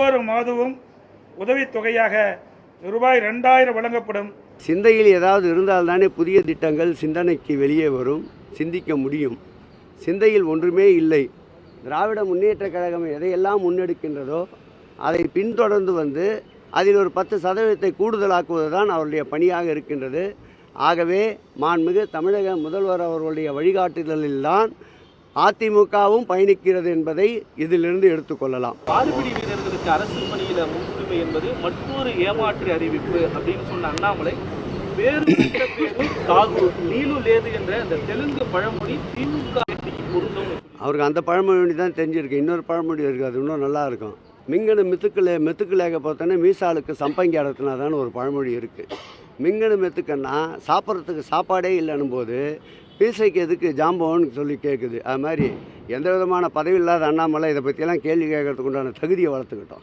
ஒவ்வொரு மாதமும் உதவித்தொகையாக ரூபாய் 2000 வழங்கப்படும். சிந்தையில் ஏதாவது இருந்தால்தானே புதிய திட்டங்கள் சிந்தனைக்கு வெளியே வரும், சிந்திக்க முடியும். சிந்தையில் ஒன்றுமே இல்லை. திராவிட முன்னேற்றக் கழகம் எதையெல்லாம் முன்னெடுக்கின்றதோ அதை பின்தொடர்ந்து வந்து அதில் ஒரு 10% கூடுதலாக்குவது தான் அவருடைய பணியாக இருக்கின்றது. ஆகவே மாண்புமிகு தமிழக முதல்வர் அவர்களுடைய வழிகாட்டுதலில்தான் அதிமுகவும் பயணிக்கிறது என்பதை இதிலிருந்து எடுத்துக்கொள்ளலாம். பாதுபிடி வீரர்களுக்கு அரசு பணியில முன்னுரிமை என்பது மற்றொரு ஏமாற்று அறிவிப்பு அப்படின்னு சொன்ன அண்ணாமலை வேறு தாகூர் நீலு லேது என்ற அந்த தெலுங்கு பழமொழி திமுக பொருந்தும். அவருக்கு அந்த பழமொழி தான் தெரிஞ்சிருக்கு. இன்னொரு பழமொழி இருக்குது, அது இன்னும் நல்லா இருக்கும். மிங்கனு மெத்துக்குலேக பார்த்தோன்னே மீசாலுக்கு சம்பங்கி அடத்தினாதான்னு ஒரு பழமொழி இருக்குது. மிங்கனு மெத்துக்கன்னா சாப்பிட்றதுக்கு சாப்பாடே இல்லைன்னும் போது மீசைக்கு எதுக்கு ஜாம்பவன்னு சொல்லி கேட்குது. அது மாதிரி எந்த விதமான பதவி இல்லாத அண்ணாமலை இதை பற்றியெல்லாம் கேள்வி கேட்கறதுக்கு உண்டான தகுதியை வளர்த்துக்கிட்டோம்.